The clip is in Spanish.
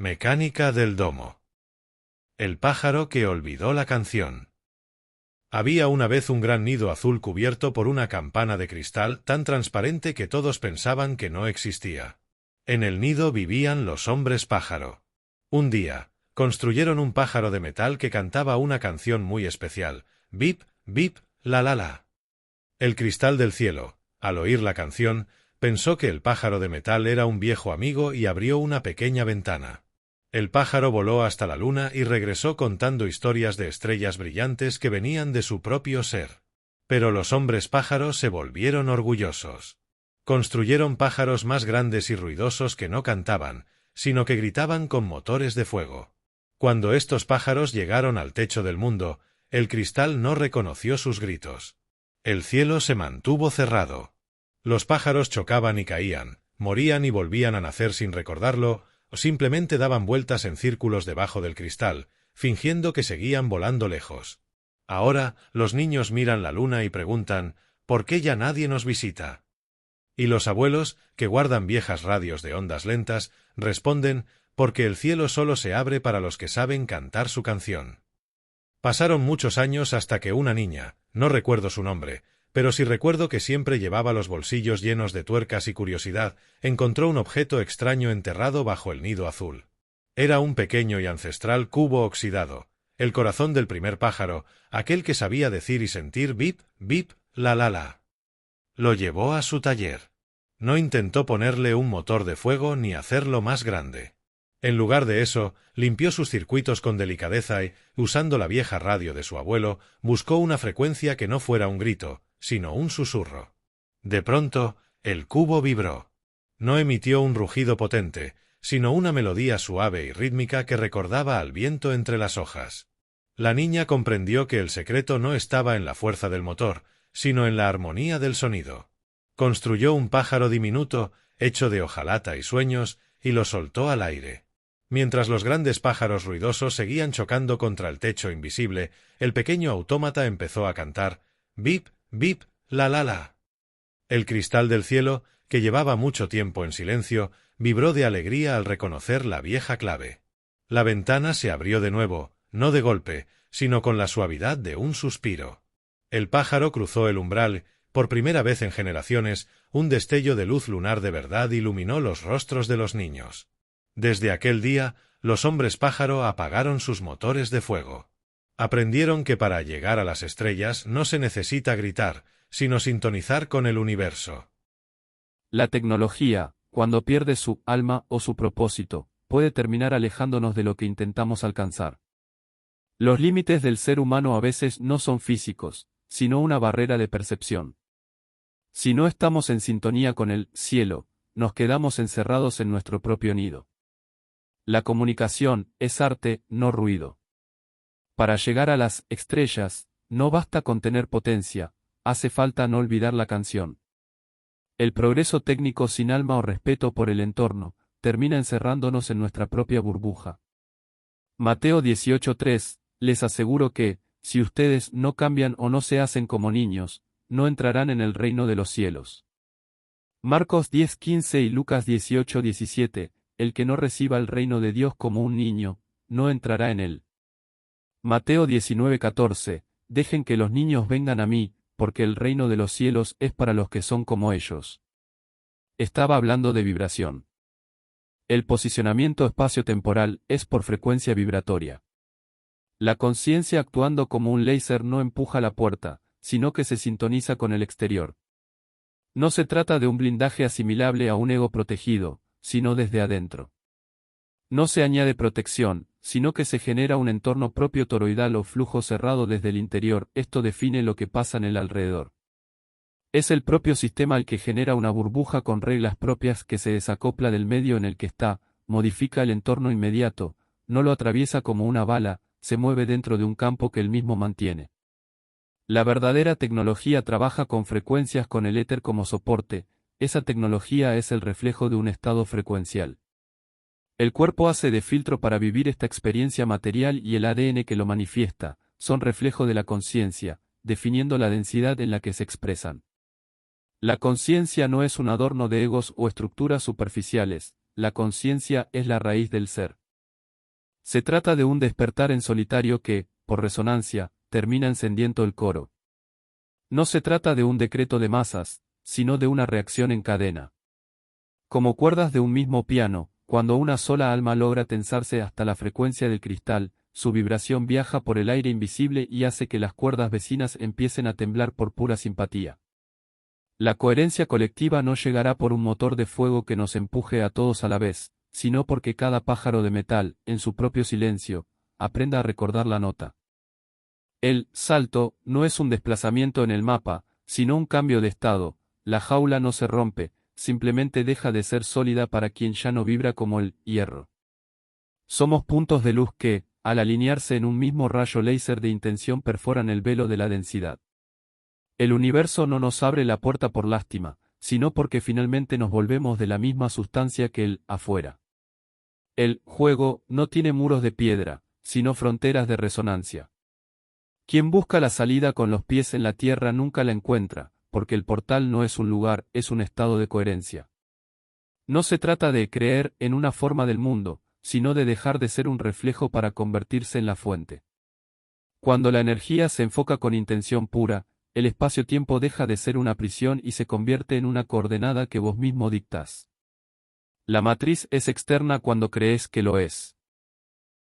Mecánica del domo. El pájaro que olvidó la canción. Había una vez un gran nido azul cubierto por una campana de cristal tan transparente que todos pensaban que no existía. En el nido vivían los hombres pájaro. Un día, construyeron un pájaro de metal que cantaba una canción muy especial, bip, bip, la la la. El cristal del cielo, al oír la canción, pensó que el pájaro de metal era un viejo amigo y abrió una pequeña ventana. El pájaro voló hasta la luna y regresó contando historias de estrellas brillantes que venían de su propio ser. Pero los hombres pájaros se volvieron orgullosos. Construyeron pájaros más grandes y ruidosos que no cantaban, sino que gritaban con motores de fuego. Cuando estos pájaros llegaron al techo del mundo, el cristal no reconoció sus gritos. El cielo se mantuvo cerrado. Los pájaros chocaban y caían, morían y volvían a nacer sin recordarlo, o simplemente daban vueltas en círculos debajo del cristal, fingiendo que seguían volando lejos. Ahora, los niños miran la luna y preguntan, ¿por qué ya nadie nos visita? Y los abuelos, que guardan viejas radios de ondas lentas, responden, porque el cielo solo se abre para los que saben cantar su canción. Pasaron muchos años hasta que una niña, no recuerdo su nombre, pero sí recuerdo que siempre llevaba los bolsillos llenos de tuercas y curiosidad, encontró un objeto extraño enterrado bajo el nido azul. Era un pequeño y ancestral cubo oxidado, el corazón del primer pájaro, aquel que sabía decir y sentir bip, bip, la la la. Lo llevó a su taller. No intentó ponerle un motor de fuego ni hacerlo más grande. En lugar de eso, limpió sus circuitos con delicadeza y, usando la vieja radio de su abuelo, buscó una frecuencia que no fuera un grito, sino un susurro. De pronto, el cubo vibró. No emitió un rugido potente, sino una melodía suave y rítmica que recordaba al viento entre las hojas. La niña comprendió que el secreto no estaba en la fuerza del motor, sino en la armonía del sonido. Construyó un pájaro diminuto, hecho de hojalata y sueños, y lo soltó al aire. Mientras los grandes pájaros ruidosos seguían chocando contra el techo invisible, el pequeño autómata empezó a cantar, bip, bip, la la la. El cristal del cielo, que llevaba mucho tiempo en silencio, vibró de alegría al reconocer la vieja clave. La ventana se abrió de nuevo, no de golpe, sino con la suavidad de un suspiro. El pájaro cruzó el umbral, por primera vez en generaciones, un destello de luz lunar de verdad iluminó los rostros de los niños. Desde aquel día, los hombres pájaro apagaron sus motores de fuego. Aprendieron que para llegar a las estrellas no se necesita gritar, sino sintonizar con el universo. La tecnología, cuando pierde su alma o su propósito, puede terminar alejándonos de lo que intentamos alcanzar. Los límites del ser humano a veces no son físicos, sino una barrera de percepción. Si no estamos en sintonía con el cielo, nos quedamos encerrados en nuestro propio nido. La comunicación es arte, no ruido. Para llegar a las estrellas, no basta con tener potencia, hace falta no olvidar la canción. El progreso técnico sin alma o respeto por el entorno, termina encerrándonos en nuestra propia burbuja. Mateo 18:3, les aseguro que, si ustedes no cambian o no se hacen como niños, no entrarán en el reino de los cielos. Marcos 10:15 y Lucas 18:17, el que no reciba el reino de Dios como un niño, no entrará en él. Mateo 19:14, dejen que los niños vengan a mí, porque el reino de los cielos es para los que son como ellos. Estaba hablando de vibración. El posicionamiento espacio-temporal es por frecuencia vibratoria. La conciencia actuando como un láser no empuja la puerta, sino que se sintoniza con el exterior. No se trata de un blindaje asimilable a un ego protegido, sino desde adentro. No se añade protección, sino que se genera un entorno propio toroidal o flujo cerrado desde el interior, esto define lo que pasa en el alrededor. Es el propio sistema el que genera una burbuja con reglas propias que se desacopla del medio en el que está, modifica el entorno inmediato, no lo atraviesa como una bala, se mueve dentro de un campo que él mismo mantiene. La verdadera tecnología trabaja con frecuencias con el éter como soporte, esa tecnología es el reflejo de un estado frecuencial. El cuerpo hace de filtro para vivir esta experiencia material y el ADN que lo manifiesta, son reflejo de la conciencia, definiendo la densidad en la que se expresan. La conciencia no es un adorno de egos o estructuras superficiales, la conciencia es la raíz del ser. Se trata de un despertar en solitario que, por resonancia, termina encendiendo el coro. No se trata de un decreto de masas, sino de una reacción en cadena. Como cuerdas de un mismo piano, cuando una sola alma logra tensarse hasta la frecuencia del cristal, su vibración viaja por el aire invisible y hace que las cuerdas vecinas empiecen a temblar por pura simpatía. La coherencia colectiva no llegará por un motor de fuego que nos empuje a todos a la vez, sino porque cada pájaro de metal, en su propio silencio, aprenda a recordar la nota. El salto no es un desplazamiento en el mapa, sino un cambio de estado. La jaula no se rompe, simplemente deja de ser sólida para quien ya no vibra como el hierro. Somos puntos de luz que, al alinearse en un mismo rayo láser de intención, perforan el velo de la densidad. El universo no nos abre la puerta por lástima, sino porque finalmente nos volvemos de la misma sustancia que el afuera. El juego no tiene muros de piedra, sino fronteras de resonancia. Quien busca la salida con los pies en la tierra nunca la encuentra, porque el portal no es un lugar, es un estado de coherencia. No se trata de creer en una forma del mundo, sino de dejar de ser un reflejo para convertirse en la fuente. Cuando la energía se enfoca con intención pura, el espacio-tiempo deja de ser una prisión y se convierte en una coordenada que vos mismo dictás. La matriz es externa cuando crees que lo es.